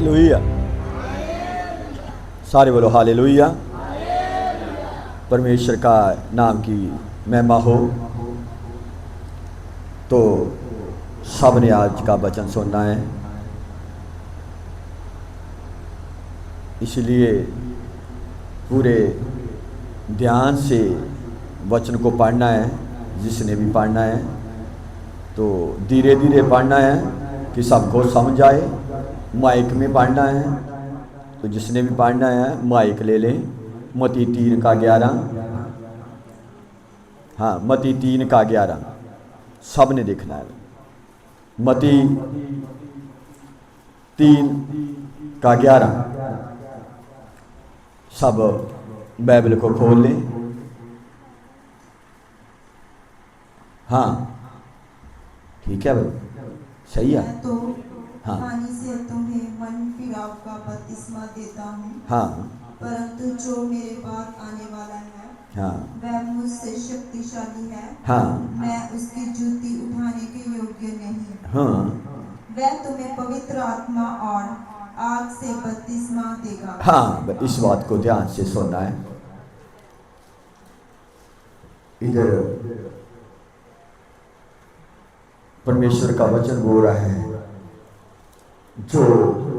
Hallelujah. सारे बोलो hallelujah. परमेश्वर का नाम की महिमा हो। तो सब ने आज का वचन सुनना है, इसलिए पूरे ध्यान से वचन को पढ़ना है। जिसने भी पढ़ना है तो धीरे धीरे पढ़ना है कि सबको समझ आए। माइक में पढ़ना है तो जिसने भी पढ़ना है माइक ले लें। मत्ती 3:11, हाँ मत्ती 3:11 सब ने देखना है। मत्ती 3:11 सब बाइबल को खोल लें। हाँ ठीक है भाई, सही है। मैं तो हाँ पानी से तुम्हें मन फिराव का बपतिस्मा देता हूँ, हाँ परंतु जो मेरे बाद आने वाला है हाँ वह मुझसे शक्तिशाली है। हाँ मैं उसकी जूती उठाने के योग्य नहीं। हाँ वह तुम्हें पवित्र आत्मा और आग से बपतिस्मा देगा। हाँ, इस बात को ध्यान से सुनना है। इधर परमेश्वर का वचन बोल रहा है, जो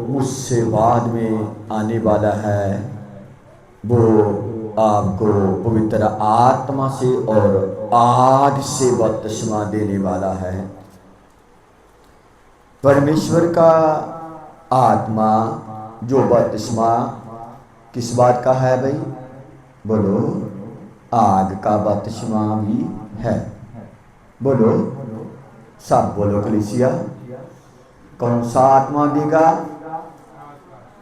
मुझसे बाद में आने वाला है वो आपको पवित्र आत्मा से और आग से बपतिस्मा देने वाला है। परमेश्वर का आत्मा जो बपतिस्मा किस बात का है भाई? बोलो, आग का बपतिस्मा भी है। बोलो, सब बोलो कलीसिया। कौन सा आत्मा देगा?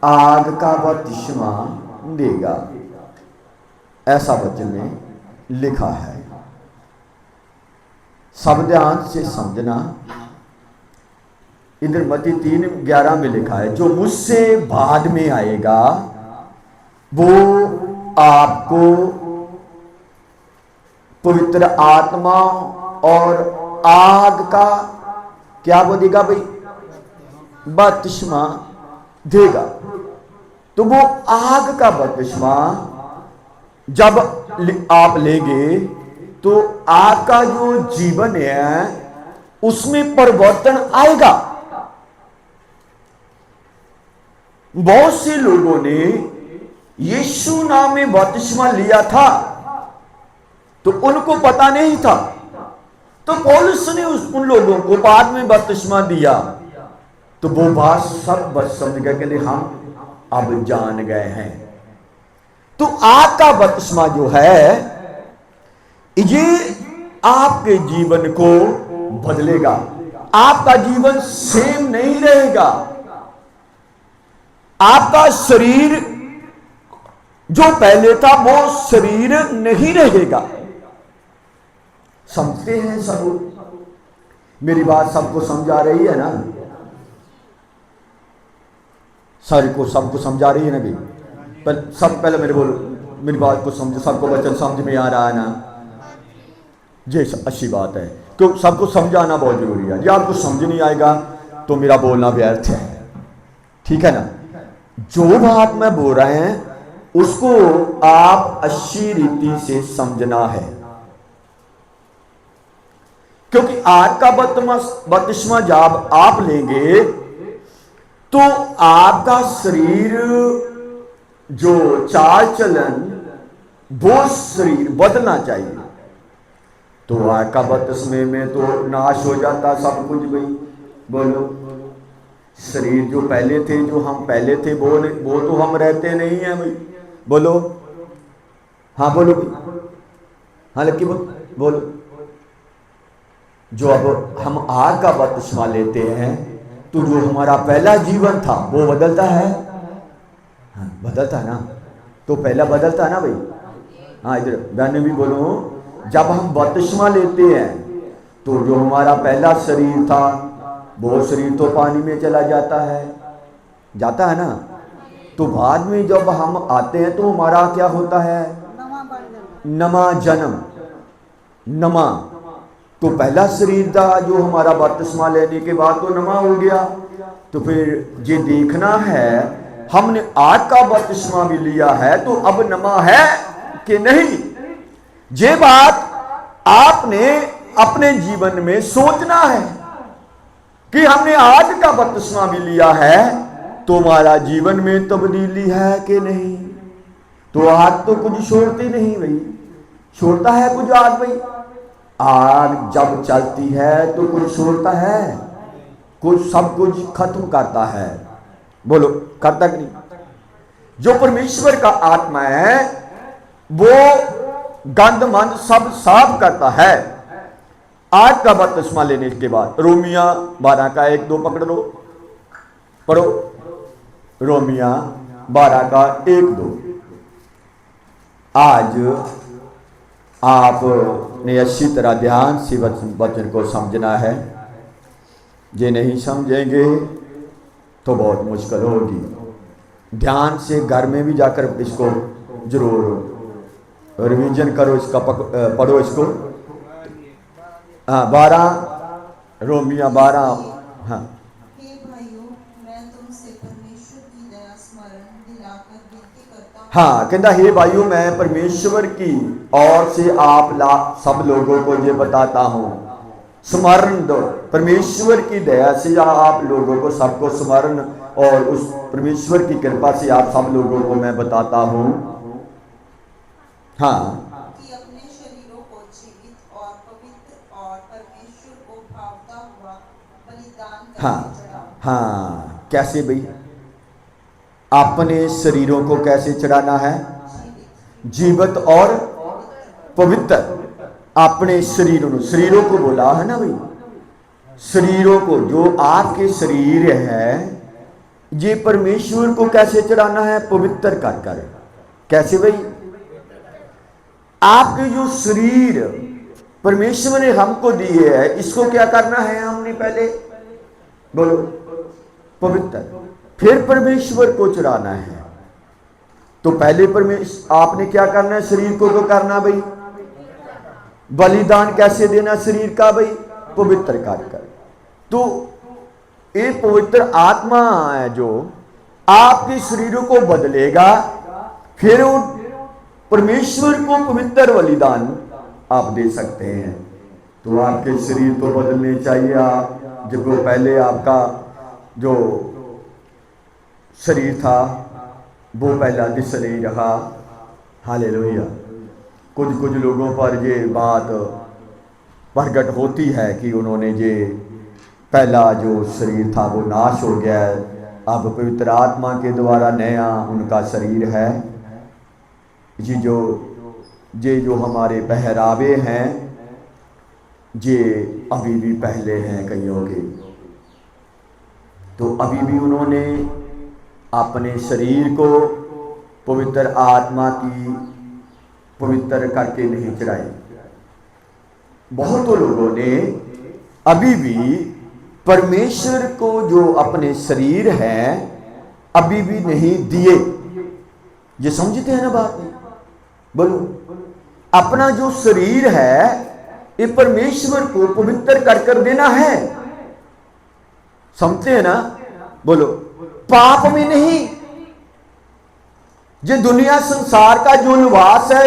आग का बपतिस्मा देगा, ऐसा वचन में लिखा है। सब ध्यान से समझना। इधर मत्ती 3:11 में लिखा है, जो मुझसे बाद में आएगा वो आपको पवित्र आत्मा और आग का क्या वो देगा भाई? बपतिस्मा देगा। तो वो आग का बपतिस्मा जब आप लेंगे तो आपका जो जीवन है उसमें परिवर्तन आएगा। बहुत से लोगों ने यीशु नाम में बपतिस्मा लिया था तो उनको पता नहीं था, तो पौलुस ने उन लोगों को बाद में बपतिस्मा दिया तो वो बात सब बस समझ गए कि हम अब जान गए हैं। तो आग का बपतिस्मा जो है ये आपके जीवन को बदलेगा। आपका जीवन सेम नहीं रहेगा। आपका शरीर जो पहले था वो शरीर नहीं रहेगा। समझते हैं सब? मेरी बात सबको समझा रही है ना? सारे को सबको समझा रही है ना भाई? पर सब पहले मेरी बात को समझ, सबको वचन समझ में आ रहा है ना? ये अच्छी बात है, क्योंकि सबको समझाना बहुत जरूरी है। ये आपको समझ नहीं आएगा तो मेरा बोलना व्यर्थ है, ठीक है ना? जो बात मैं बोल रहे हैं उसको आप अच्छी रीति से समझना है, क्योंकि आग का बपतिस्मा जब आप लेंगे तो आपका शरीर जो चाल चलन वो शरीर बदलना चाहिए। तो आग का बपतिस्मे में तो नाश हो जाता सब कुछ भाई। बोलो, शरीर जो पहले थे, जो हम पहले थे वो तो हम रहते नहीं हैं भाई। बोलो, हाँ बोलो भाई, हाँ लक्की बोलो। जो अब हम आग का बपतिस्मा लेते हैं तो जो हमारा पहला जीवन था वो बदलता है। हाँ बदलता है ना? तो पहला बदलता है ना भाई? हाँ इधर बहने भी बोलो, जब हम बपतिस्मा लेते हैं तो जो हमारा पहला शरीर था वो शरीर तो पानी में चला जाता है ना? तो बाद में जब हम आते हैं तो हमारा क्या होता है? नमा जन्म, नमा। तो पहला शरीर था जो हमारा बपतिस्मा लेने के बाद तो नमा हो गया, तो फिर ये देखना है हमने आग का बपतिस्मा भी लिया है तो अब नमा है कि नहीं। ये बात आपने अपने जीवन में सोचना है कि हमने आग का बपतिस्मा भी लिया है तो हमारा जीवन में तब्दीली है कि नहीं। तो आग तो कुछ छोड़ती नहीं भाई, छोड़ता है कुछ आग भाई? आग जब चलती है तो कुछ छोड़ता है? कुछ सब कुछ खत्म करता है। बोलो करता कि नहीं? जो परमेश्वर का आत्मा है वो गंद मंद सब साफ करता है। आग का बपतिस्मा लेने के बाद रोमिया 12 का 1-2 पकड़ लो, पढ़ो रोमिया 12 का 1-2। आज आपने अच्छी तरह ध्यान से वचन को समझना है। ये नहीं समझेंगे तो बहुत मुश्किल होगी। ध्यान से घर में भी जाकर इसको जरूर रिवीजन करो, इसका पढ़ो इसको। हाँ 12 रोमिया 12। हाँ हे भाइयों, मैं तुमसे परमेश्वर की दया स्मरण दिलाकर विनती करता हूँ। हाँ कहता हे भाइयों मैं परमेश्वर की ओर से आप सब लोगों को ये बताता हूँ, स्मरण दो। परमेश्वर की दया से आप लोगों को सबको स्मरण और उस परमेश्वर की कृपा से आप सब लोगों को मैं बताता हूँ। हाँ कि अपने शरीरों को जीवित और पवित्र और परमेश्वर को भावता हुआ बलिदान करके चढ़ाओ। हाँ कैसे भाई? अपने शरीरों को कैसे चढ़ाना है? जीवित और पवित्र। अपने शरीरों को बोला है ना भाई, शरीरों को, जो आपके शरीर है ये परमेश्वर को कैसे चढ़ाना है? पवित्र कर कर। कैसे भाई? आपके जो शरीर परमेश्वर ने हमको दिए है इसको क्या करना है? हमने पहले बोलो पवित्र, फिर परमेश्वर को चढ़ाना है। तो पहले परमेश्वर आपने क्या करना है? शरीर को तो करना भाई बलिदान। कैसे देना शरीर का भाई? पवित्र कर। तो ये पवित्र आत्मा है जो आपके शरीरों को बदलेगा, फिर वो परमेश्वर को पवित्र बलिदान आप दे सकते हैं। तो आपके शरीर तो बदलने चाहिए। आप जब वो पहले आपका जो शरीर था वो पहला दिस नहीं रहा। हालेलुया। कुछ लोगों पर ये बात प्रकट होती है कि उन्होंने ये पहला जो शरीर था वो नाश हो गया है, अब पवित्र आत्मा के द्वारा नया उनका शरीर है। ये जो हमारे पहरावे हैं ये अभी भी पहले हैं कईयों के। तो अभी भी उन्होंने अपने शरीर को पवित्र आत्मा की पवित्र करके नहीं चढ़ाए। बहुत लोगों ने अभी भी परमेश्वर को जो अपने शरीर है अभी भी नहीं दिए। ये समझते हैं ना बात? बोलो अपना जो शरीर है ये परमेश्वर को पवित्र कर देना है। समझते हैं ना? बोलो पाप में नहीं। ये दुनिया संसार का जो लिबास है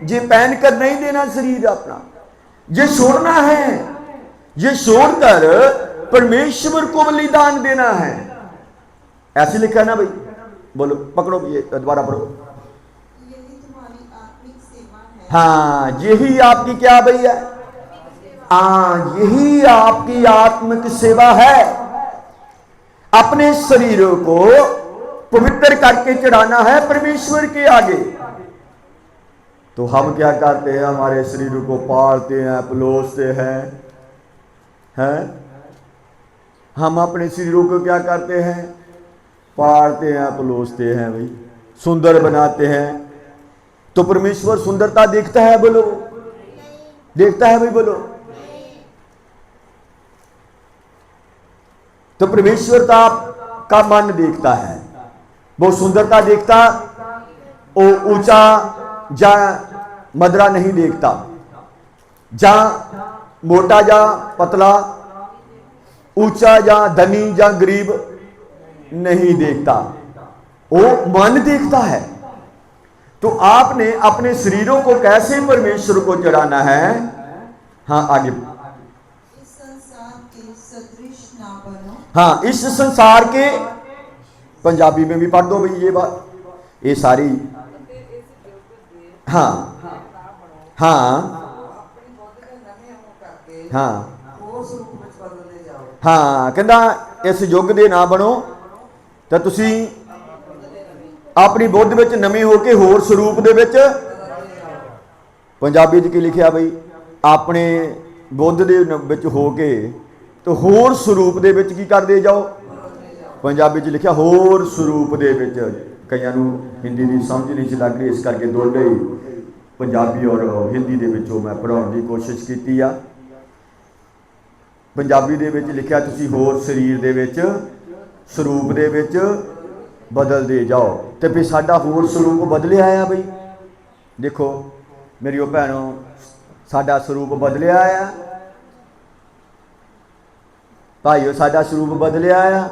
ये पहन कर नहीं देना शरीर अपना, ये छोड़ना है। ये छोड़कर परमेश्वर को बलिदान देना है। ऐसे लिखा ना भाई? बोलो पकड़ो ये दोबारा पढ़ो। यही तुम्हारी आत्मिक सेवा है। हाँ यही आपकी क्या भाई है? हाँ यही आपकी आत्मिक सेवा है। अपने शरीरों को पवित्र करके चढ़ाना है परमेश्वर के आगे। तो हम क्या करते हैं? हमारे शरीरों को पालते हैं, पलोसते हैं। हम अपने शरीरों को क्या करते हैं? पालते हैं, पलोसते हैं भाई, सुंदर बनाते हैं। तो परमेश्वर सुंदरता देखता है? बोलो देखता है भाई? बोलो। तो परमेश्वर का मन देखता है, वो सुंदरता देखता, वो ऊंचा जा मदरा नहीं देखता, जा मोटा जा पतला ऊंचा या धनी या गरीब नहीं देखता, वो मन देखता है। तो आपने अपने शरीरों को कैसे परमेश्वर को चढ़ाना है? हाँ आगे। इस संसार के सदृश ना बनो। हाँ, इस संसार के, पंजाबी में भी पढ़ दो भाई ये बात, ये सारी। हाँ हाँ हाँ हाँ, कहता इस युग दे ना बनो तो तुसी अपनी बुद्ध विच नवी होके होर स्वरूप दे विच, पंजाबी च की लिखिया बई, अपने बुद्ध दे विच होके तो होर स्वरूप दे विच की करदे जाओ। पंजाबी च लिखिया होर स्वरूप दे विच। कईयां नूं हिंदी की समझ नहीं सी लग रही, इस करके दोनों ही पंजाबी और हिंदी दे विचों मैं पढ़ाउण दी कोशिश कीती आ। पंजाबी दे विच लिखिया तुसी होर शरीर दे विच स्वरूप दे विच बदलते जाओ। तो फिर साडा होर स्वरूप बदलिया आ बई, देखो मेरियो भैनों, साडा स्वरूप बदलिया आ भाईओ, साडा स्वरूप बदलिया आ।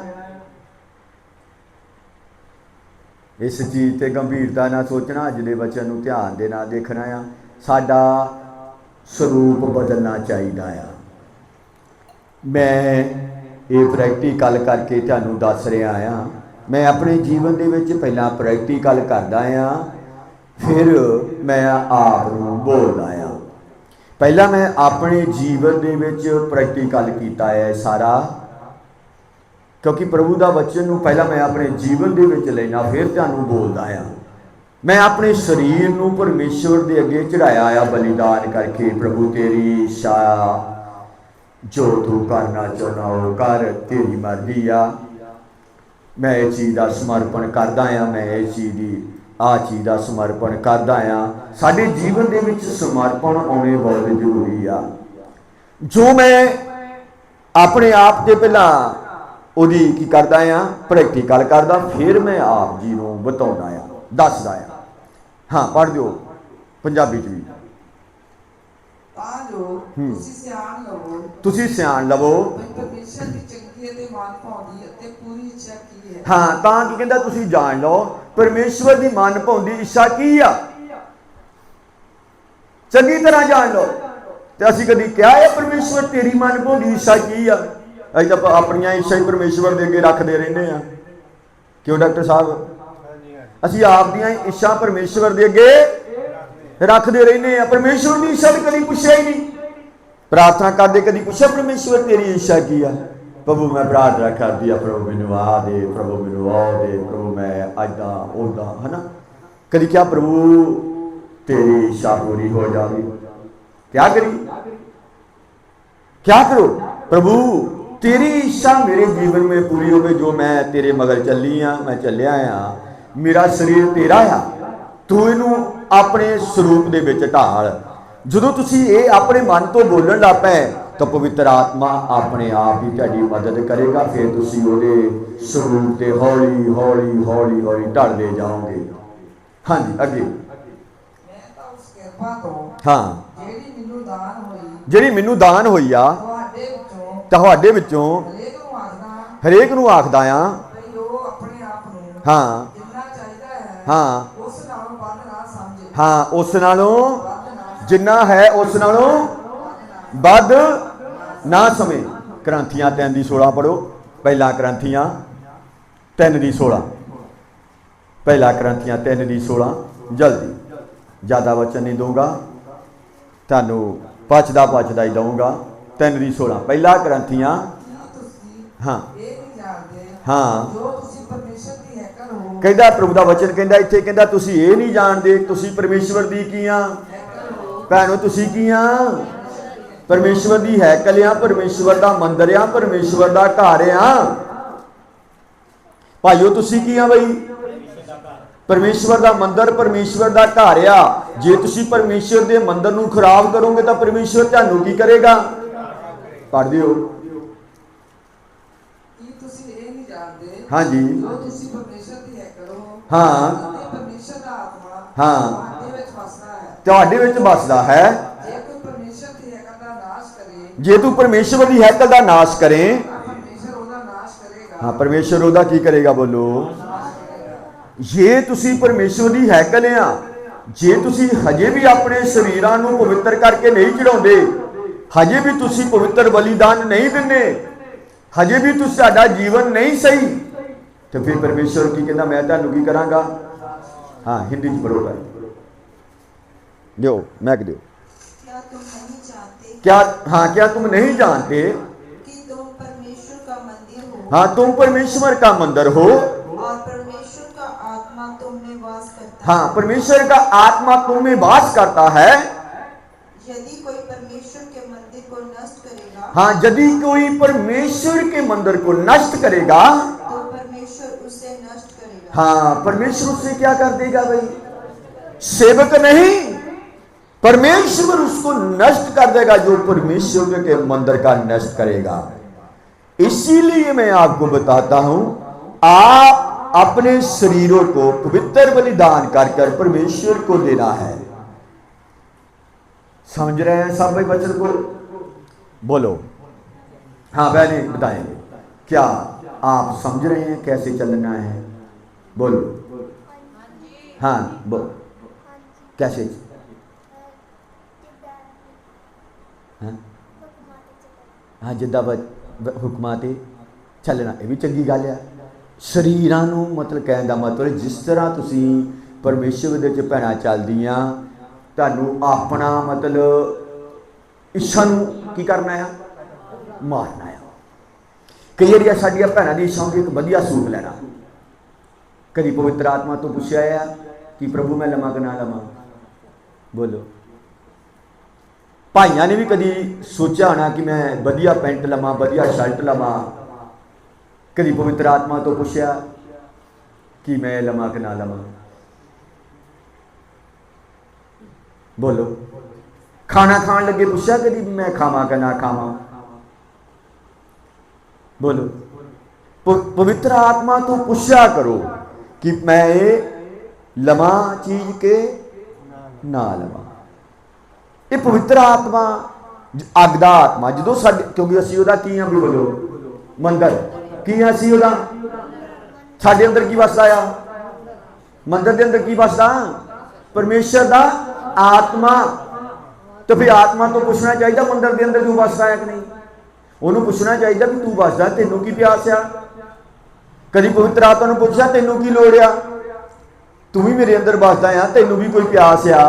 इस चीज़ ते गंभीरता ना सोचना, अज दे बच्चों नूं ध्यान दे नाल देखना आ। साडा स्वरूप बदलना चाहिए आ। मैं ये प्रैक्टिकल करके तुहानूं दस रहा आ। मैं अपने जीवन दे विच पहला प्रैक्टिकल करदा आ, फिर मैं आप नूं बोलदा आ। पहला मैं अपने जीवन दे विच प्रैक्टिकल कीता है सारा, क्योंकि प्रभु का वचन नूं पहला मैं अपने जीवन दे विच लेना, फिर तुहानूं बोलदा आ। मैं अपने शरीर नूं परमेश्वर दे अगे चढ़ाया आ बलिदान करके, प्रभु तेरी इच्छा जो तू करना चाहना हो कर, तेरी मर्जी आ। मैं इस चीज़ का समर्पण करदा आ, मैं इस चीज़ की आ चीज़ का समर्पण करदा आ। साडे जीवन दे विच समर्पण आने बहुत जरूरी आ। जो मैं अपने आप के पहला उहदी की करदा आ, प्रैक्टिकल करदा, फिर मैं आप जी नूं बताउंदा आ, दसदा आ। हाँ पढ़ दो पंजाबी च भी। तुसी सियाण लवो हाँ, तां की कहंदा तुसी जान लो परमेश्वर की मन भाउंदी इच्छा की आ, चंगी तरह जान लो। तो असीं कदी क्या है परमेश्वर तेरी मन भाउंदी इच्छा की आ? असीं तां अपनियां इच्छा ही परमेश्वर दे अगे रखदे रहिंदे आ। क्यों डॉक्टर साहब? असीं आप दियां इच्छा परमेश्वर दे अगे रखते रहने। परमेश्वर की इच्छा कभी पूछा ही नहीं। प्रार्थना करते कभी पूछा परमेश्वर तेरी इच्छा की है? प्रभु मैं प्रार्थना कर दिया, प्रभु मैनू आ दे, प्रभु मैनू आ दे, प्रभु मैं अदा उदा, है ना? कभी क्या प्रभु तेरी इच्छा पूरी हो जाए? क्या करी, क्या करो? प्रभु तेरी इच्छा मेरे जीवन में पूरी हो गई। जो मैं तेरे मगर चली हाँ, मैं चलिया हाँ, मेरा शरीर तेरा आ, तू इनू अपने स्वरूप दे विच ढाल। जो तुसी ये अपने मन तो बोलन लग पे तो पवित्र आत्मा अपने आप ही तुहाडी मदद करेगा। फिर तुसी उहदे स्वरूप ते हौली हौली हौली हौली ढलदे जाओगे। हाँ जी अगे। हाँ जिहड़ी मैनू दान होई आ तुहाडे विचों हरेक नूं आखदा आ। हाँ हाँ हाँ, उस नालों जिन्ना है उस नालों वध ना समे। क्रंथियां 3:16 पढ़ो। पहला क्रंथियां 3:16, पहला क्रंथियां 3:16। जल्दी, ज़्यादा वचन नहीं दूंगा थानू, पचदा पचदा ही दूंगा। 3:16 पहला क्रंथियां। हाँ हाँ, कहता प्रभु का वचन कहता इत्थे, कहता तुसी ये नहीं जानते तुसी परमेश्वर दी की आ। भैनों तुसी की आ? परमेश्वर दी हैकल आ, परमेश्वर का मंदिर आ, परमेश्वर का घर आ। भाईओ तुसी की आ बई? परमेश्वर का मंदिर, परमेश्वर का घर आ। जे तुसी परमेश्वर के मंदिर नूं खराब करोगे तो परमेश्वर तुहानूं की करेगा? पढ़ दिओ। हाँ जी हाँ हाँ, तुहाडे विच बसदा है। जे तू परमेश्वर की हैकल का नाश करें हाँ परमेश्वर ਉਹਦਾ ਕੀ ਕਰੇਗਾ ਬੋਲੋ। ਜੇ ਤੁਸੀਂ ਪਰਮੇਸ਼ਵਰ ਦੀ ਹੈਕਲ ਆ, ਜੇ ਤੁਸੀਂ ਹਜੇ ਵੀ ਆਪਣੇ ਸਰੀਰਾਂ ਨੂੰ ਪਵਿੱਤਰ ਕਰਕੇ ਨਹੀਂ ਚੜਾਉਂਦੇ, ਹਜੇ ਵੀ ਤੁਸੀਂ ਪਵਿੱਤਰ ਬਲੀਦਾਨ ਨਹੀਂ ਦਿੰਦੇ, ਹਜੇ ਵੀ ਤੁਹਾਡਾ ਜੀਵਨ ਨਹੀਂ ਸਹੀ, ਤੇ ਫਿਰ ਪਰਮੇਸ਼ਵਰ ਕੀ ਕਹਿੰਦਾ, ਮੈਂ ਤੁਹਾਨੂੰ ਕੀ ਕਰਾਂਗਾ। हाँ हिंदी च पढ़ो भाई, दो मैक दो। क्या तुम नहीं जानते, क्या हाँ क्या तुम नहीं जानते कि तुम परमेश्वर का मंदिर हो, हाँ तुम परमेश्वर का मंदिर हो, और परमेश्वर का आत्मा तुम में वास करता हाँ परमेश्वर का आत्मा तुम में वास करता है। यदि कोई परमेश्वर के मंदिर को नष्ट करेगा, हाँ यदि कोई परमेश्वर के मंदिर को नष्ट करेगा, तो परमेश्वर उसे नष्ट करेगा। हाँ परमेश्वर उससे क्या कर देगा भाई, सेवक नहीं, परमेश्वर उसको नष्ट कर देगा जो परमेश्वर के मंदिर का नष्ट करेगा। इसीलिए मैं आपको बताता हूं, आप अपने शरीरों को पवित्र बलिदान कर कर परमेश्वर को देना है। समझ रहे हैं सब भाई बच्चों को? बोलो हाँ बहने बताएंगे, क्या आप समझ रहे हैं कैसे चलना है? बोलो हाँ बोल कैसे हाँ हाँ जिद्दां हुक्मां ते ਚੱਲਣਾ, ਇਹ ਵੀ ਚੰਗੀ ਗੱਲ ਆ। ਸਰੀਰਾਂ ਨੂੰ ਮਤਲਬ ਕਹਿਣ ਦਾ ਮਤਲਬ ਜਿਸ ਤਰ੍ਹਾਂ ਤੁਸੀਂ ਪਰਮੇਸ਼ਵਰ ਦੇ ਵਿੱਚ ਭੈਣਾਂ ਚੱਲਦੀਆਂ, ਤੁਹਾਨੂੰ ਆਪਣਾ ਮਤਲਬ ਇੱਛਾ ਨੂੰ ਕੀ ਕਰਨਾ ਆ, ਮਾਰਨਾ ਆ। ਕਈ ਵਾਰੀ ਸਾਡੀਆਂ ਭੈਣਾਂ ਦੀ ਇੱਛਾ ਹੁੰਦੀ ਇੱਕ ਵਧੀਆ ਸੂਟ ਲੈਣਾ, कभी पवित्र आत्मा तो पूछा है कि प्रभु मैं लमा कि ना लमा, बोलो। भाइयों ने भी कभी सोचा होना कि मैं वधिया पेंट लमा, वधिया शर्ट लमा, कभी पवित्र आत्मा तो पूछा कि मैं लमा कि ना लमा, बोलो। खाना खान लगे पूछा कभी मैं खावा कि ना खावा, बोलो। पवित्र आत्मा तो पूछा करो कि मैं लवा चीज के ना लवा। ये पवित्र आत्मा अग दा आत्मा जो साडे, क्योंकि असीं उहदा की हां भी बोलो मंदिर की हां, असीं उहदा साडे अंदर की वसदा आ, मंदिर के अंदर की वसदा, परमेश्वर दा आत्मा। तो फिर आत्मा तो पूछना चाहिए मंदिर के अंदर तू वसदा है कि नहीं, उन्होंने पूछना चाहिए भी तू वसदा तेनों की प्यास आ। कभी पवित्र आत्मा ने पूछा तेनों की लोड़ आ, तू भी मेरे अंदर बसदा आ, तेनों भी कोई प्यास आ,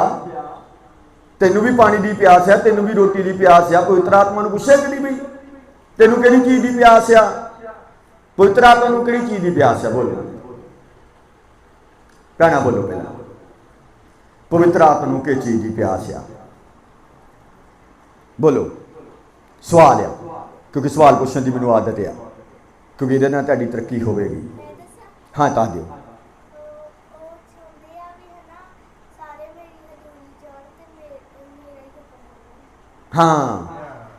तेनों भी पानी की प्यास आ, तेनों भी रोटी की प्यास आ। पवित्र आत्मा ने पूछा कि नहीं भाई तेनों किहड़ी चीज़ की प्यास आ, पवित्र आत्मा को किहड़ी चीज़ की प्यास आ, बोलो कहना, बोलो पहला पवित्र आत्मा को किस चीज़ की प्यास आ, बोलो। सवाल आ, क्योंकि सवाल पूछने की मैनूं आदत आ, क्योंकि ये तुहाडी तरक्की होगी। हाँ दस दो। हाँ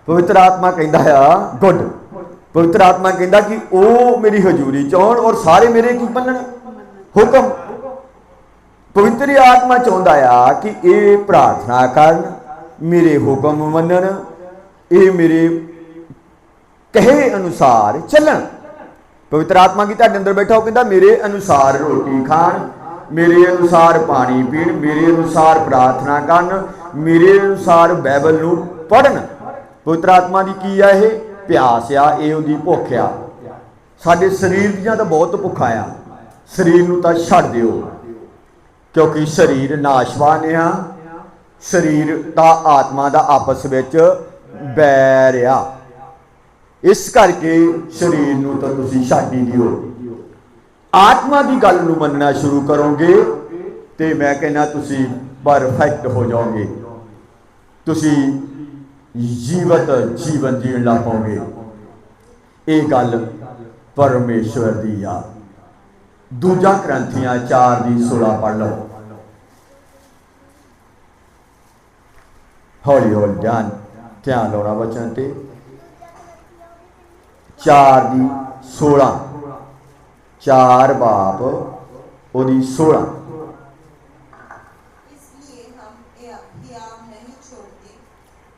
पवित्र आत्मा कहता है गुड, पवित्र आत्मा कहता कि वो मेरी हजूरी चाहन और सारे मेरे की मनन हुक्म। पवित्र आत्मा चाहता है कि ये प्रार्थना करन, मेरे हुक्म मनन, ये मेरे कहे अनुसार चलन। पवित्र आत्मा की तुहाडे अंदर बैठा हो कहता मेरे अनुसार रोटी खान, मेरे अनुसार पानी पीन, मेरे अनुसार प्रार्थना करन, मेरे अनुसार बाइबल नूं पढ़न। पवित्र आत्मा की की है, प्यास आ, ये उहदी भुख आ। साडे शरीर दीयां तां बहुत भुखा आ, शरीर नूं तां छड्ड दिओ, क्योंकि शरीर नाशवान आ, शरीर दा आत्मा दा आपस विच बैर आ। इस करके शरीर नूं तां तुसीं छड्ड ही दिओ, आत्मा की गल नूं मनना शुरू करोगे तो मैं कहना तुसीं परफेक्ट हो जाओगे, तुसीं जीवत जीवन जीण लग पाओगे। ये गल परमेश्वर दी आ। दूजा ग्रंथियां 4:16 पढ़ लो, हौली हौली ध्यान लाउणा वचन ते। 4:16 4 बाप ओदी 16। इसलिए हम हियाव नहीं छोड़ते,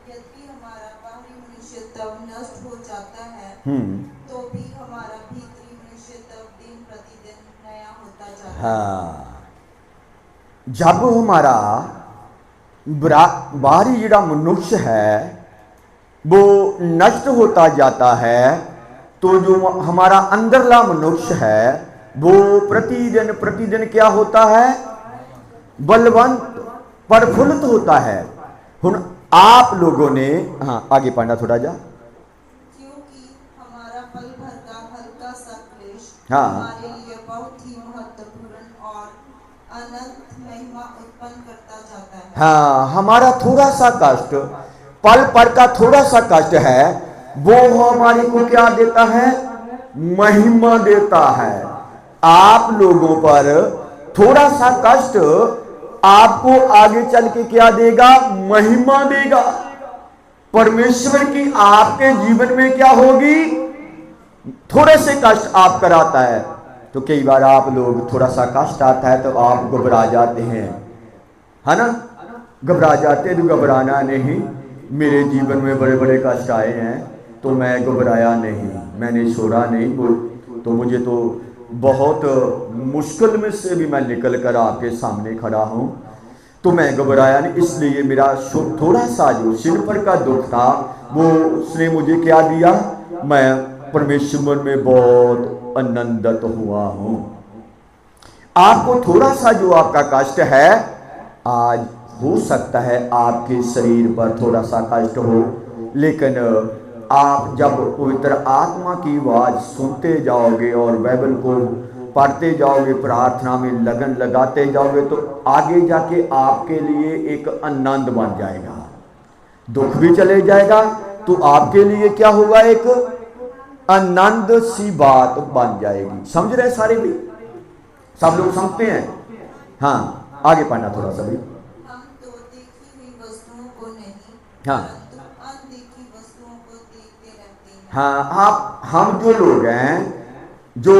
यदि हमारा बाहरी मनुष्य तब नष्ट हो जाता है, तो भी हमारा भीतरी हाँ, जब हमारा बाहरी जिहड़ा मनुष्य है वो नष्ट होता जाता है, तो जो हमारा अंदरला मनुष्य है वो प्रतिदिन प्रतिदिन क्या होता है? बलवंत, प्रफुल्लित होता है। हुन आप लोगों ने, हाँ आगे पढ़ना थोड़ा जा। क्योंकि हमारा पल भर का हल्का सा क्लेश हाँ। हमारे लिए बहुत ही महत्वपूर्ण और अनंत महिमा उत्पन्न करता जाता है। हाँ, हमारा थोड़ा सा कष्ट, पल पर का थोड़ा सा कष्ट है, वो हमारे को क्या देता है? महिमा देता है। आप लोगों पर थोड़ा सा कष्ट आपको आगे चल के क्या देगा? महिमा देगा। परमेश्वर की आपके जीवन में क्या होगी? थोड़े से कष्ट आप कराता है। तो कई बार आप लोग, थोड़ा सा कष्ट आता है तो आप घबरा जाते हैं, है ना? घबरा जाते, तो घबराना नहीं। मेरे जीवन में बड़े बड़े कष्ट आए हैं तो मैं घबराया नहीं, मैंने छोड़ा नहीं, तो मुझे तो बहुत मुश्किल में से भी मैं निकल कर आपके सामने खड़ा हूँ, तो मैं घबराया नहीं। इसलिए मेरा थोड़ा सा जो सिर पर का दुख था वो उसने मुझे क्या दिया? मैं परमेश्वर में बहुत आनंदित हुआ हूँ। आपको थोड़ा सा जो आपका कष्ट है, आज हो सकता है आपके शरीर पर थोड़ा सा कष्ट हो, लेकिन आप जब पवित्र आत्मा की आवाज़ सुनते जाओगे और बाइबल को पढ़ते जाओगे, प्रार्थना में लगन लगाते जाओगे, तो आगे जाके आपके लिए एक आनंद बन जाएगा। दुख भी चले जाएगा तो आपके लिए क्या होगा? एक आनंद सी बात बन जाएगी। समझ रहे सारे भी? सब लोग समझते हैं? हाँ, आगे पढ़ना थोड़ा सा भी। हम तो देखी हुई वस्तुओं को नहीं, हाँ। परंतु अनदेखी वस्तुओं को देखते रहते हैं। हाँ, आप हम जो लोग हैं, जो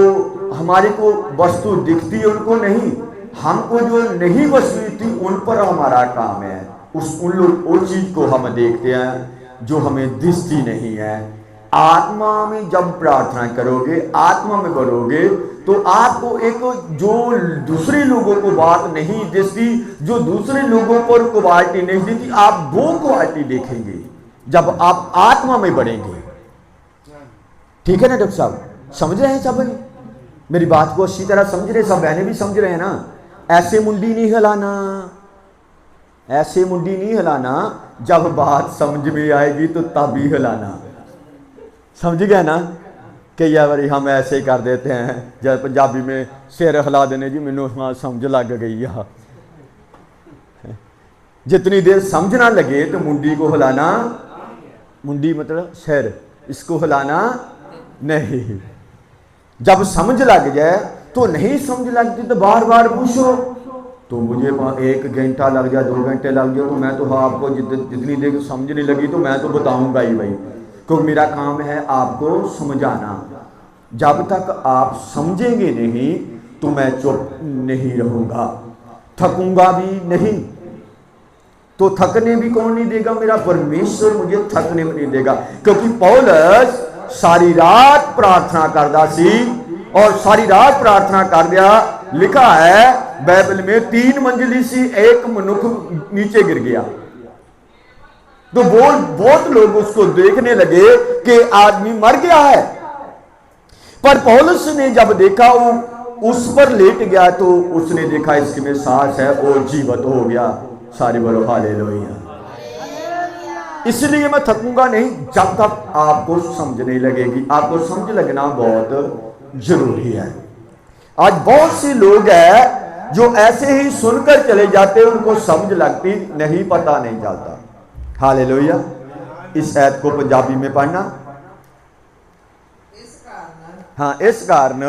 हमारे को वस्तु दिखती है उनको नहीं, हमको जो नहीं वस्तु दिखती उन पर हमारा काम है। उस चीज को हम देखते हैं जो हमें दिखती नहीं है। आत्मा में जब प्रार्थना करोगे, आत्मा में बढ़ोगे, तो आपको एक जो दूसरे लोगों को बात नहीं दिखती, जो दूसरे लोगों पर क्वालिटी नहीं दिखती, आप वो क्वालिटी देखेंगे जब आप आत्मा में बढ़ेंगे। ठीक है ना डॉक्टर साहब? समझ रहे हैं सब? मेरी बात को अच्छी तरह समझ रहे? सब बहनें भी समझ रहे हैं ना? ऐसे मुंडी नहीं हिलाना, ऐसे मुंडी नहीं हिलाना, जब बात समझ में आएगी तो तब ही हिलाना। समझ गए ना? कई बार हम ऐसे कर देते हैं, जब पंजाबी में सिर हिला देने, जी मैनू समझ लग गई है। जितनी देर समझ ना लगे तो मुंडी को हिलाना, मुंडी मतलब सिर, इसको हिलाना नहीं। जब समझ लग जाए तो, नहीं समझ लगती तो बार बार पूछो। तो मुझे 1 घंटा लग जाए, 2 घंटे लग जाए, तो मैं तो आपको जितनी देर समझ नहीं लगी तो मैं तो बताऊंगा ही भाई, क्योंकि मेरा काम है आपको समझाना। जब तक आप समझेंगे नहीं तो मैं चुप नहीं रहूंगा, थकूंगा भी नहीं। तो थकने भी कौन नहीं देगा? मेरा परमेश्वर मुझे थकने भी नहीं देगा। क्योंकि पौलुस सारी रात प्रार्थना करदा सी, और सारी रात प्रार्थना कर दिया। लिखा है बाइबल में 3 मंजिली सी, एक मनुष्य नीचे गिर गया, तो बहुत लोग उसको देखने लगे कि आदमी मर गया है। पर पौलुस ने जब देखा वो उस पर लेट गया, तो उसने देखा इसके में सांस है, वो जीवित हो गया। सारे बोलो हालेलुया। इसलिए मैं थकूंगा नहीं जब तक आपको समझ नहीं लगेगी। आपको समझ लगना बहुत जरूरी है। आज बहुत से लोग हैं जो ऐसे ही सुनकर चले जाते हैं, उनको समझ लगती नहीं, पता नहीं चलता। हालेलुया। इस ऐत को पंजाबी में पढ़ना। हाँ, इस कारण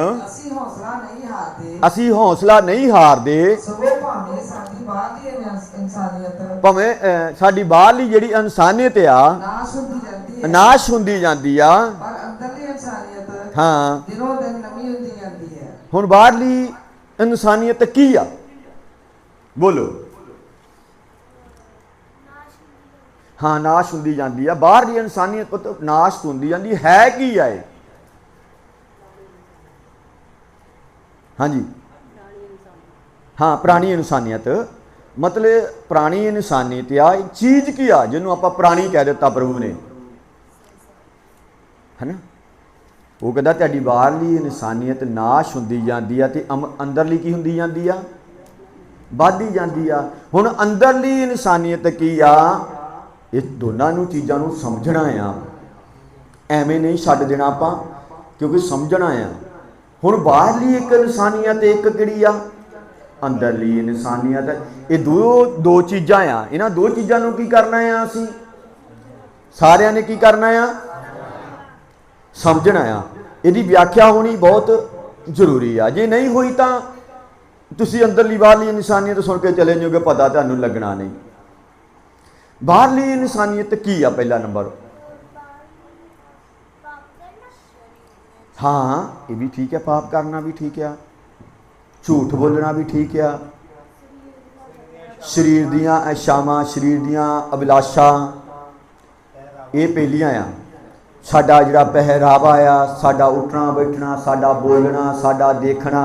असी हौसला नहीं हारदे, भावें साडी बाहरली जिहड़ी इंसानियत आ नाश हुंदी जांदी आ, हाँ हुण बाहरली इंसानियत की आ? बोलो। हाँ, नाश हुंदी जांदी आ। बाहरली इंसानियत तो नाश हुंदी जांदी है। की है? हाँ जी, हाँ पुरानी इंसानियत मतलब पुरानी इंसानियत आ चीज़ की आ जिन्होंने आप पुरानी कह दिता प्रभु ने है ना। वो कहता तुहाडी बाहरली इंसानियत नाश हुंदी जांदी आ ते अंदरली की हुंदी जांदी आ वधदी जांदी आ। हुण अंदरली इंसानियत की आ इस दोनों नूं चीज़ां नूं समझना आ एवें नहीं छड्ड देना आपां क्योंकि समझना आ। हुण बाहरली एक इंसानियत एक किहड़ी आ अंदरली इंसानियत ये दो चीज़ां आ। इन्हां दो चीज़ां नूं की करना आ असीं सारिਆਂ ने की करना आ समझना आ। इहदी व्याख्या होनी बहुत जरूरी आ जे नहीं हुई तो तुसीं अंदरली बाहरली इंसानियत सुन के चले जाओगे पता तुहानूं लगना नहीं। बाहरली इंसानियत की आ पहला नंबर हाँ ये भी ठीक है पाप करना भी ठीक है झूठ बोलना भी ठीक है शरीर दियां इच्छावां शरीर दियां अभिलाषा ये पहलियां आ। साडा जिहड़ा पहरावा आ साडा उठना बैठना साडा बोलना साडा देखना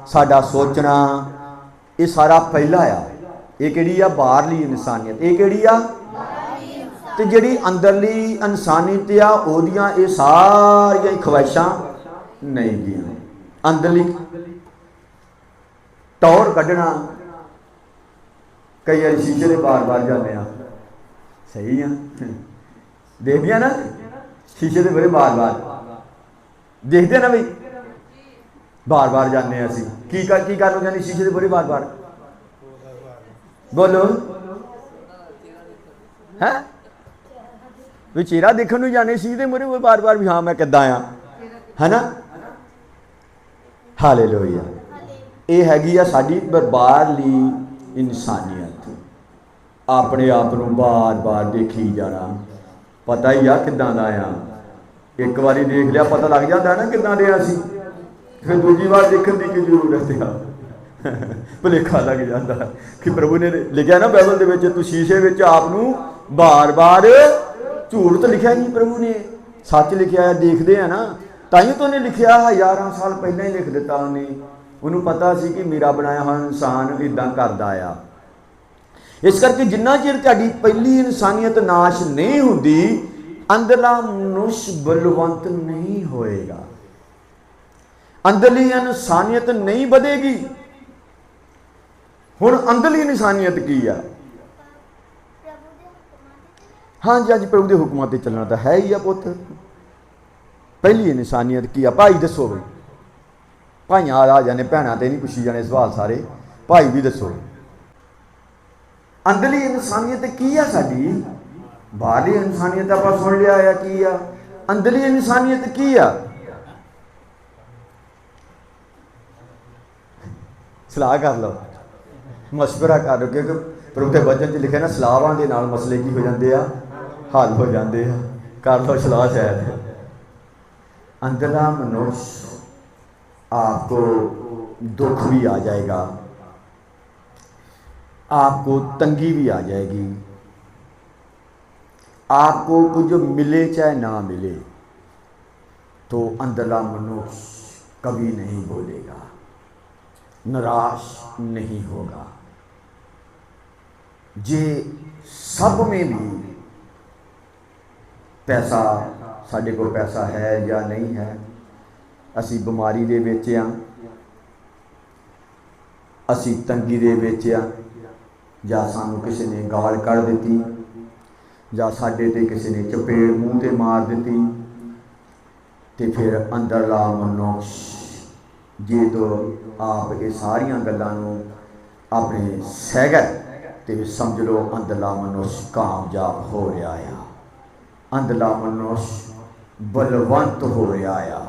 साडा सोचना ये सारा पहला आ। ये किहड़ी आ बाहरली इंसानियत ये किहड़ी आ ते जिहड़ी अंदरली इंसानियत आ ओहदियां ये सारियां ख्वाहिशां नहीं गियां। अंदरली टौर कढ़ना कई बार शीशे के बार बार जाने सही है देखदियां ना शीशे के बड़े बार बार देखते ना भाई बार बार जाने असीं की करना जाने शीशे के बड़े बार बार बोलो है भी चेहरा देखने नूं जाने शीशे मुहरे बार बार भी हाँ मैं किद्दां आ है ना। हालेलुया ये हैगी आ साडी बाहरली इंसानियत अपने आप नूं बार बार देखी जाना पता ही आ किद्दां दा आ। एक बारी देख लिया पता लग जाता है ना किद्दां दे असीं फिर दूजी बार देखने की जरूरत है भुलेखा लग जाता कि प्रभु ने लिखा ना बाइबल दे विच तू शीशे विच आप नूं बार बार झूठ तो लिखा नहीं प्रभु ने सच लिखा है देखते हैं ना ताइयों तो उन्हें लिखा हज़ारां साल पहले ही लिख दिता उन्हें पता सी कि मेरा बनाया हुआ इंसान इदां करदा आ। इस करके जिन्ना चिर तुहाडी पहली इंसानियत नाश नहीं हुंदी अंदरला मनुष्य बलवंत नहीं होएगा अंदरली इंसानियत नहीं बढ़ेगी। हुण अंदरली इंसानियत की आ हाँ जी हाँ जी प्रभु के हुक्मां ते चलना तो है ही आ पुत। पहली इंसानियत की आ भाई दसो बई भाइयां आ जाने भैणां ते नहीं पुछी जाने सवाल सारे भाई भी दसो अंदरली इंसानियत की आ साडी बाहरली इंसानियत आपां सुन लिया है की आ अंदरली इंसानियत की आ सलाह कर लो मशवरा कर लो क्योंकि प्रभु के वचन च लिखे ना सलाहां दे नाल मसले की हो जाते हैं हल हो जाते हैं कर लो सलाह शायद। अंदरला मनुष्य आपको दुख भी आ जाएगा आपको तंगी भी आ जाएगी आपको कुछ मिले चाहे ना मिले तो अंदरला मनुष्य कभी नहीं बोलेगा निराश नहीं होगा। जे सब में भी पैसा साढ़े को पैसा है या नहीं है असी बीमारी दे विच आ असी तंगी दे विच आ या सानू किसी ने गाल कढ़ दी या साडे ते किसी ने चपेड़ मूँह ते मार दी तो फिर अंदरला मनुष्य जे तो आप ये सारियां गल्लां नूं अपने सहगा तो समझ लो अंदरला मनुष्य कामयाब हो रहा है अंदरला मनुष्य बलवंत हो रहा है।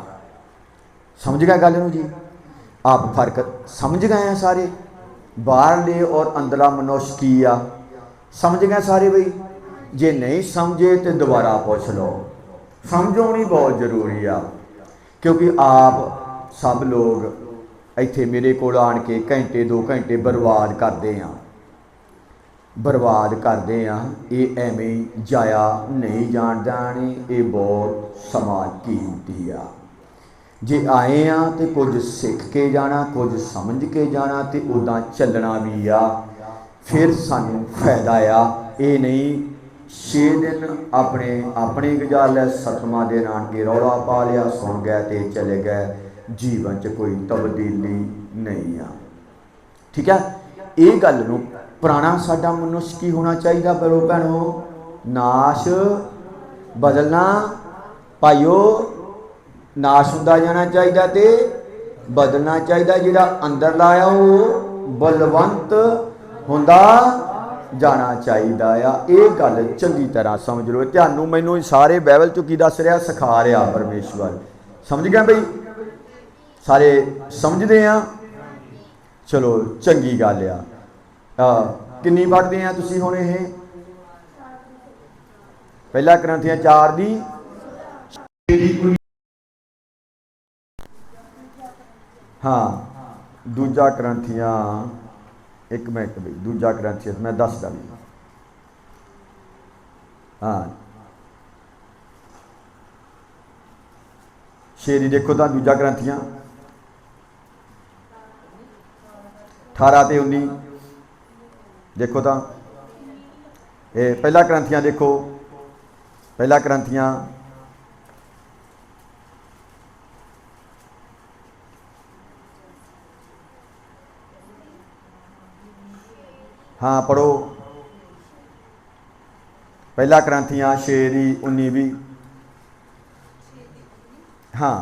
समझ गए गल नूं जी आप फर्क समझ गए हैं सारे बाहरले और अंदरला मनुष्य की आ समझ गए सारे बई जे नहीं समझे तो दोबारा पूछ लो समझ होनी बहुत जरूरी आ क्योंकि आप सब लोग इत्थे मेरे कोल आन के घंटे 2 घंटे बर्बाद करते हैं ये एवें जाया नहीं जान जाने ये बहुत समा कीमती आ जे आए आ तो कुछ सीख के जाना, कुछ समझ के जाना, तो उदा चलना भी आ, फिर सानू फायदा आ। ये नहीं 6 दिन अपने अपने गुजार लिया, 7वां दिन आन के रौला पा लिया, सुन गए तो चले गए, जीवन च कोई तब्दीली नहीं आ। ठीक है, ये गल नूं पुराना साडा मनुष्य की होना चाहिए बड़ो भैनों, नाश बदलना भाईओ, नाश होंदा जाना चाहिए तो बदलना चाहिए, जिहड़ा अंदर लाया वो बलवंत होंदा जाना चाहिए आ। ये गल चंगी तरह समझ लो, तुहानू मैनू सारे बाइबल चो की दस रहा, सिखा रहा परमेश्वर। समझ गए बई, सारे समझते हैं, चलो चंगी गल आ। किन्नी पढ़ते हैं तुसीं हुण? ये पहला करंथियां 4 दी हाँ, दूजा करंथियां, एक मिनट बई, दूजा करंथियां मैं दसदा भी हाँ, 6 दी देखो तो दूजा करंथियां 18 ते 19 देखो तो, ये पहला करंथियां देखो, पहला करंथियां हाँ पढ़ो, पहला करंथियां 6 दी 19 भी हाँ।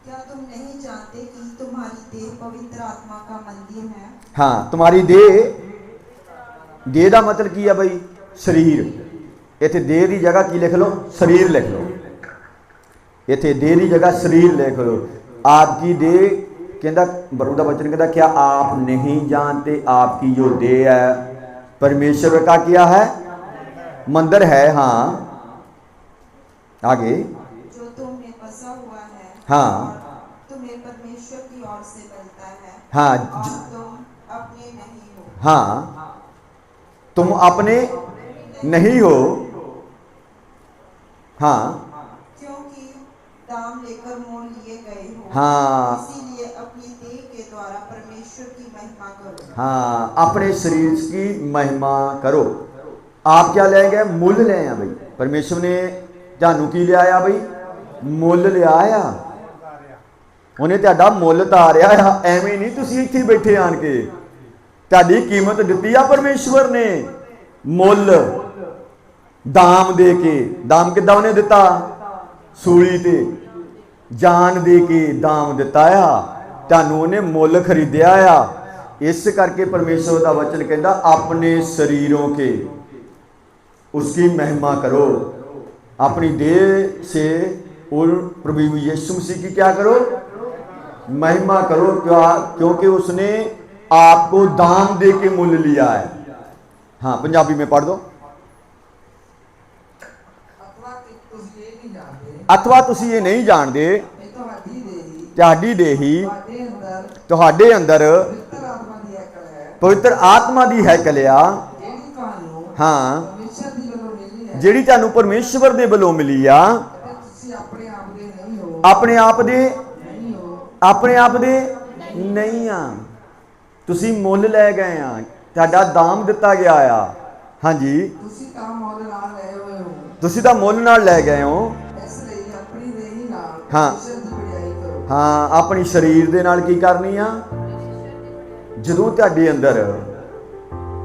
क्या तुम नहीं जानते कि तुम्हारी देह पवित्र आत्मा का मंदिर है? हाँ, तुम्हारी देह, देह का मतलब की है बई? शरीर। इत्थे देह की जगह की लिख लो? शरीर लिख लो। इत्थे देह की जगह शरीर लिख लो। आपकी देह कहता, प्रभु का वचन कहता, क्या आप नहीं जानते आपकी जो देह है परमेश्वर का क्या है? मंदिर है। हाँ, आगे। जो तुम में बसा हुआ है, हाँ, और तुम्हें परमेश्वर की ओर से मिलता है, हाँ, और तुम अपने नहीं हो। हाँ, तुम अपने नहीं हो। हाँ, क्योंकि दाम लेकर मोल लिए गए हो। हाँ, इसीलिए अपनी देह के द्वारा परमेश्वर की महिमा करो। हाँ, अपने शरीर की महिमा करो। आप क्या ले गए? मुल ले आए भाई। परमेश्वर ने जानू की लिया भाई? मुल लिया आ। उन्हें तुहाडा मुल तारिया आ। एवें नहीं तुसीं इत्थे बैठे आन के, तुहाडी कीमत दिती आ परमेश्वर ने, मुल दाम दे के। दाम किद्दां उन्हें दिता? सूली ते जान दे के दाम दिता आ। तुहानू उन्हें मुल खरीदिया आ। इस करके परमेश्वर का वचन कहता, अपने शरीरों के उसकी महिमा करो। अपनी देह से और प्रभु यीशु मसीह की क्या करो? महिमा करो। क्योंकि उसने आपको दाम दे के मुल लिया है। हाँ, पंजाबी में पढ़ दो। अथवा तुसी ये नहीं जानते तुहाडी देही तुहाडे अंदर पवित्र आत्मा दी हैकल आ। हाँ, जिहड़ी तुहानू परमेश्वर दे वल्लों मिली आ। अपने आप दे नहीं आ, तुसी मुल लै गए आ, तुहाडा दाम दिता गया आ। हाँ जी, तुसी तां मुल नाल लै गए हो। हाँ, हाँ, अपनी शरीर दे नाल की करनी आ? जदों तुहाडे अंदर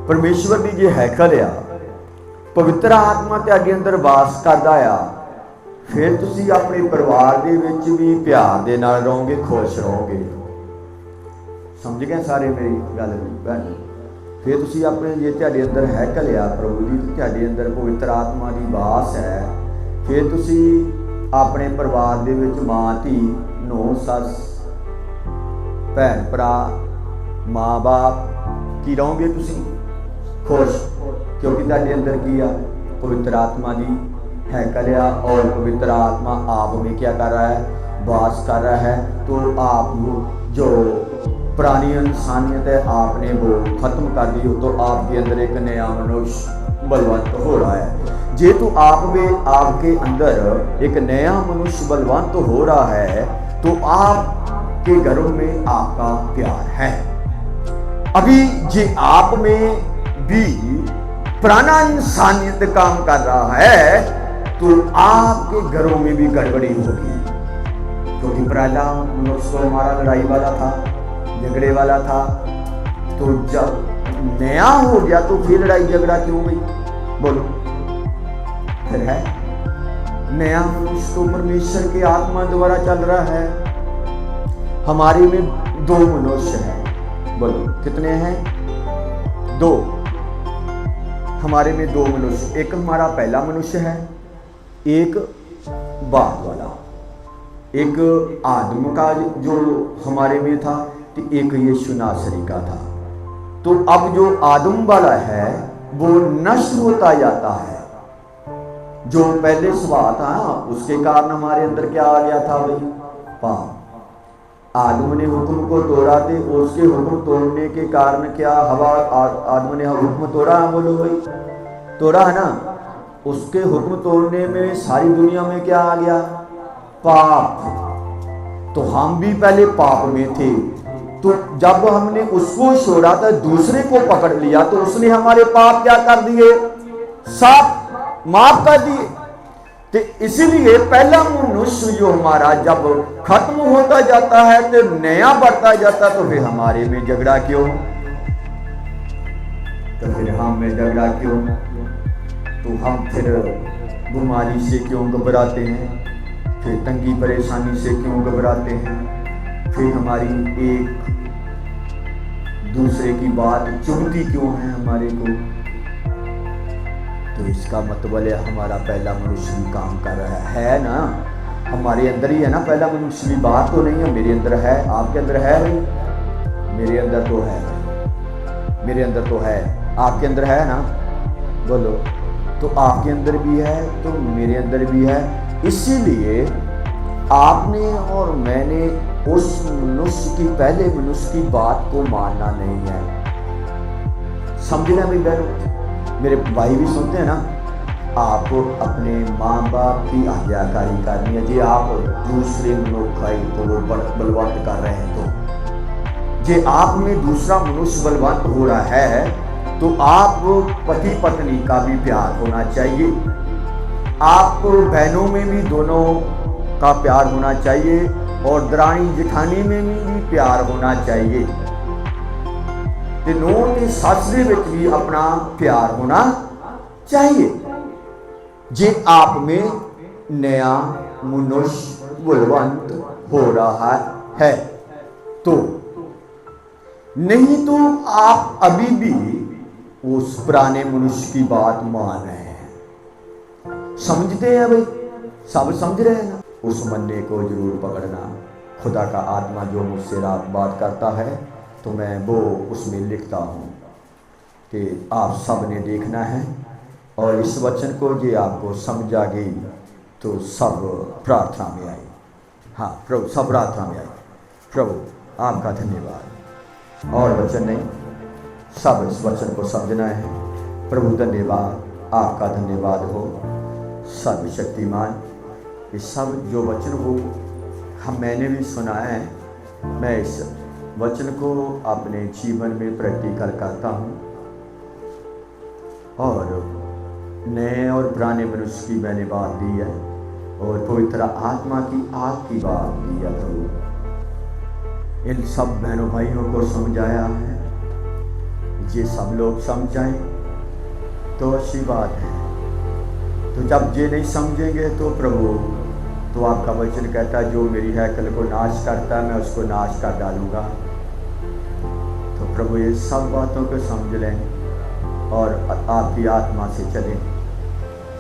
परमेश्वर दी जे हैकल आ, पवित्र आत्मा तुहाडे अंदर वास करदा आ, फिर तुसी अपने परिवार दे विच भी प्यार दे नाल रहोगे, खुश रहोगे। समझ गए सारे मेरी गल भैन? फिर तुसी अपने जे तुहाडे अंदर हैकल आ प्रभु दी, तुहाडे अंदर पवित्र आत्मा दी वास है, फिर तुसी अपने परिवार दे विच मां धी नौ सस भैन भरा माँ बाप की रहोगे तुसी खुश, क्योंकि तुहाडे अंदर की आ? पवित्र आत्मा दी हैकल आ। और पवित्र आत्मा आप में क्या कर रहा है? वास कर रहा है। तो आप जो पुरानी इंसानियत है आपने वो खत्म कर दी हो, तो आपके अंदर एक नया मनुष्य बलवंत हो रहा है। जेतु आप में, आपके अंदर एक नया मनुष्य बलवान तो हो रहा है, तो आपके घरों में आपका प्यार है। अभी जे आप में भी पुराना इंसानियत काम कर रहा है, तो आपके घरों में भी गड़बड़ी होगी, क्योंकि पहला मनुष्य तो हमारा लड़ाई वाला था, झगड़े वाला था। तो जब नया हो गया तो फिर लड़ाई झगड़ा क्यों हुई? बोलो, फिर है नया मनुष्य तो परमेश्वर की आत्मा द्वारा चल रहा है। हमारे में दो मनुष्य हैं, बोलो कितने हैं? दो। हमारे में दो मनुष्य, एक हमारा पहला मनुष्य है, एक बाद वाला। एक आदम का जो हमारे में था, तो एक यीशु नासरी का था। तो अब जो आदम वाला है वो नष्ट होता जाता है। जो पहले स्वभाव था उसके कारण हमारे अंदर क्या आ गया था भाई? पाप। आदम ने हुक्म को तोड़ा थे, उसके हुक्म तोड़ने के कारण क्या हवा, आदम ने हुक्म तोड़ा, बोलो भाई, तोड़ा है ना। उसके हुक्म तोड़ने में सारी दुनिया में क्या आ गया? पाप। तो हम भी पहले पाप में थे, तो जब हमने उसको छोड़ा था, दूसरे को पकड़ लिया, तो उसने हमारे पाप क्या कर दिए? साफ माफ कर दिए। तो इसीलिए पहला मनुष्य जो हमारा जब खत्म होता जाता है तो नया बढ़ता जाता, तो फिर हमारे में झगड़ा क्यों? तो फिर हम में झगड़ा क्यों? तो हम फिर बीमारी से क्यों घबराते हैं? फिर तंगी परेशानी से क्यों घबराते हैं? फिर हमारी एक दूसरे की बात चुभती क्यों है हमारे को? तो इसका मतलब है हमारा पहला मनुष्य भी काम कर रहा है ना। हमारे अंदर ही है ना पहला मनुष्य भी, बाहर तो नहीं है, मेरे अंदर है। आपके अंदर है भाई? मेरे अंदर तो है, मेरे अंदर तो है। आपके अंदर है ना? बोलो। तो आपके अंदर भी है तो मेरे अंदर भी है। इसीलिए आपने और मैंने उस मनुष्य की, पहले मनुष्य की बात को मानना नहीं है। समझना भी बहनों, मेरे भाई भी सुनते हैं ना, आप अपने माँ बाप की आज्ञाकारी करनी है। जी आप दूसरे मनुष्य को वो बलवंत कर रहे हैं, तो जे आप में दूसरा मनुष्य बलवंत हो रहा है, तो आप पति पत्नी का भी प्यार होना चाहिए। आप बहनों में भी दोनों का प्यार होना चाहिए, और दरानी जेठानी में भी प्यार होना चाहिए। ते नूं ते सस दे विच भी अपना प्यार होना चाहिए। जे आप में नया मनुष्य बलवंत हो रहा है तो, नहीं तो आप अभी भी उस पुराने मनुष्य की बात मान रहे हैं। समझते हैं भाई? सब समझ रहे हैं ना? उस मन्ने को जरूर पकड़ना। खुदा का आत्मा जो मुझसे रात बात करता है, तो मैं वो उसमें लिखता हूँ कि आप सब ने देखना है, और इस वचन को ये आपको समझ आ गई तो सब प्रार्थना में आई। हाँ प्रभु, सब प्रार्थना में आई। प्रभु आपका धन्यवाद। और वचन नहीं, सब इस वचन को समझना है। प्रभु धन्यवाद, आपका धन्यवाद हो सर्वशक्तिमान। ये सब जो वचन हो मैंने भी सुना है, मैं इस वचन को अपने जीवन में प्रैक्टिकल करता हूँ, और नए और पुराने मनुष्य की मैंने बात दी है, और पवित्र आत्मा की आग की बात दी है। प्रभु इन सब बहनों भाइयों को समझाया है, ये सब लोग समझ जाएं तो अच्छी बात है। तो जब ये नहीं समझेंगे तो प्रभु, तो आपका वचन कहता है जो मेरी हैकल को नाश करता है मैं उसको नाश कर डालूंगा। तो प्रभु ये सब बातों को समझ लें और आपकी आत्मा से चलें,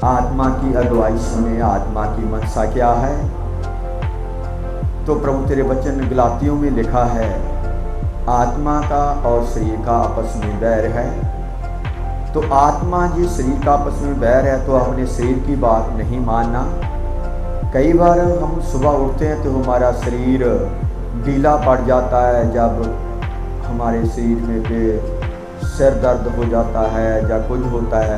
आत्मा की अगुवाई सुने। आत्मा की मनसा क्या है? तो प्रभु तेरे वचन गलातियों में लिखा है, आत्मा का और शरीर का आपस में बैर है। तो आत्मा जी शरीर का आपस में बैर है, तो अपने शरीर की बात नहीं मानना। कई बार हम सुबह उठते हैं तो हमारा शरीर ढीला पड़ जाता है, जब हमारे शरीर में पे सिर दर्द हो जाता है या कुछ होता है,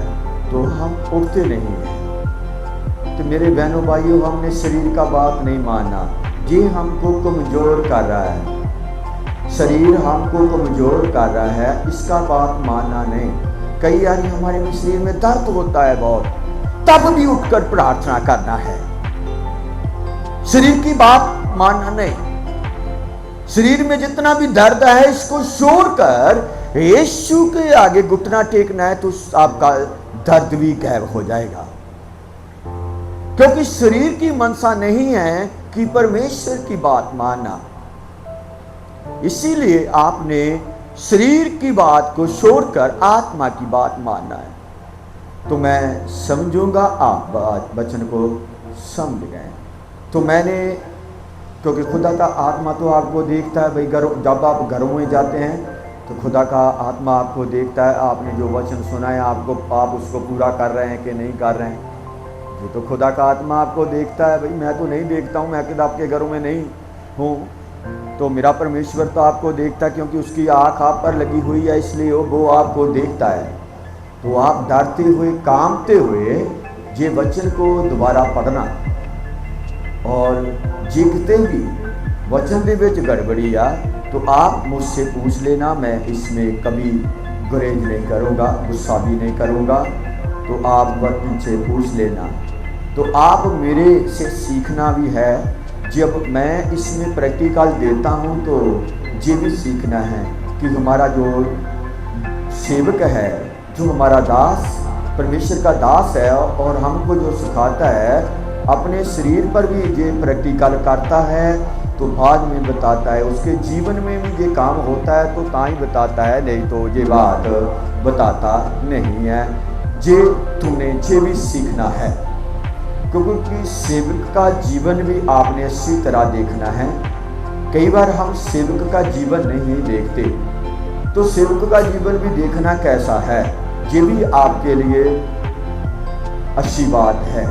तो हम उठते नहीं हैं। तो मेरे बहनों भाइयों, हमने शरीर का बात नहीं माना, ये हमको कमज़ोर कर रहा है। शरीर हमको कमज़ोर कर रहा है, इसका बात मानना नहीं। कई बार हमारे शरीर में दर्द होता है बहुत, तब भी उठकर प्रार्थना करना है। शरीर की बात मानना नहीं। शरीर में जितना भी दर्द है, इसको छोड़कर यीशु के आगे घुटना टेकना है, तो आपका दर्द भी गायब हो जाएगा। क्योंकि शरीर की मनसा नहीं है कि परमेश्वर की बात मानना। इसीलिए आपने शरीर की बात को छोड़कर आत्मा की बात मानना है। तो मैं समझूंगा आप वचन को समझ गए। तो मैंने, क्योंकि खुदा का आत्मा तो आपको देखता है भाई, जब आप घरों में जाते हैं तो खुदा का आत्मा आपको देखता है। आपने जो वचन सुना है, आप उसको पूरा कर रहे हैं कि नहीं कर रहे हैं, ये तो खुदा का आत्मा आपको देखता है। भाई मैं तो नहीं देखता हूँ, मैं खुदा आपके घरों में नहीं हूँ, तो मेरा परमेश्वर तो आपको देखता है, क्योंकि उसकी आँख आप पर लगी हुई है, इसलिए वो आपको देखता है। तो आप डरते हुए, कांपते हुए ये वचन को दोबारा पढ़ना, और जिगते भी वचन दे विच गड़बड़ी आ तो आप मुझसे पूछ लेना। मैं इसमें कभी गुरेज नहीं करूँगा, गुस्सा भी नहीं करूँगा, तो आप पीछे पूछ लेना। तो आप मेरे से सीखना भी है। जब मैं इसमें प्रैक्टिकल देता हूँ तो ये भी सीखना है कि हमारा जो सेवक है, जो हमारा दास, परमेश्वर का दास है, और हमको जो सिखाता है, अपने शरीर पर भी ये प्रैक्टिकल करता है, तो बाद में बताता है। उसके जीवन में भी ये काम होता है तो ताई बताता है, नहीं तो ये बात बताता नहीं है। ये तूने ये भी सीखना है, क्योंकि सेवक का जीवन भी आपने इसी तरह देखना है। कई बार हम सेवक का जीवन नहीं देखते, तो सेवक का जीवन भी देखना कैसा है, ये भी आपके लिए अच्छी बात है।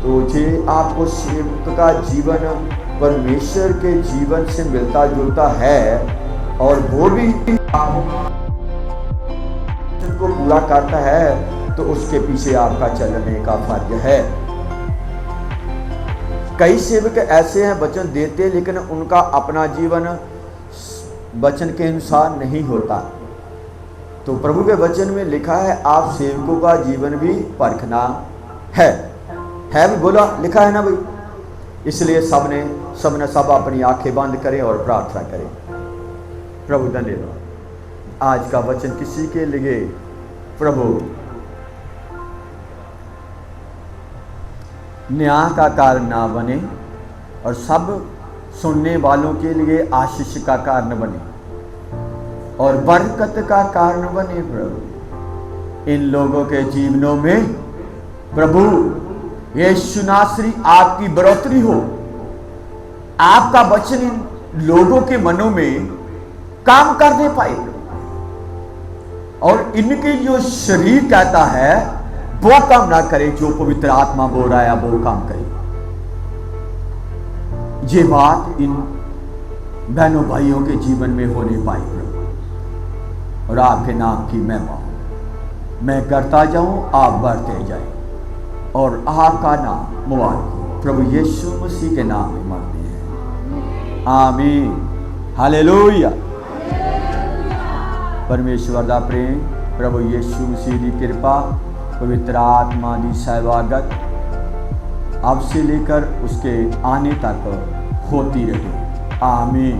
तो ये आपको सेवक का जीवन परमेश्वर के जीवन से मिलता जुलता है, और वो भी को पूरा करता है, तो उसके पीछे आपका चलने का फर्ज है। कई सेवक ऐसे हैं, वचन देते, लेकिन उनका अपना जीवन वचन के अनुसार नहीं होता। तो प्रभु के वचन में लिखा है, आप सेवकों का जीवन भी परखना है भी बोला, लिखा है ना भाई। इसलिए सब अपनी आंखें बंद करें और प्रार्थना करें। प्रभु धन्यवाद। आज का वचन किसी के लिए प्रभु न्याय का कारण ना बने, और सब सुनने वालों के लिए आशीष का कारण बने और बरकत का कारण बने। प्रभु इन लोगों के जीवनों में प्रभु यीशु नासरी आपकी बढ़ोतरी हो, आपका वचन इन लोगों के मनों में काम करने पाए, और इनके जो शरीर कहता है वो काम ना करे, जो पवित्र आत्मा बोल रहा है वो काम करे। ये बात इन बहनों भाइयों के जीवन में होने पाई प्रभु, और आपके नाम की महिमा मैं करता जाऊं, आप बढ़ते जाए, और आपका नाम मुबारक प्रभु यीशु मसीह के नाम में मांगते हैं, आमीन, हालेलुया। परमेश्वर दा प्रेम, प्रभु यीशु मसीह की कृपा, पवित्र आत्मा की सहभागत अब से लेकर उसके आने तक होती रहे, आमीन।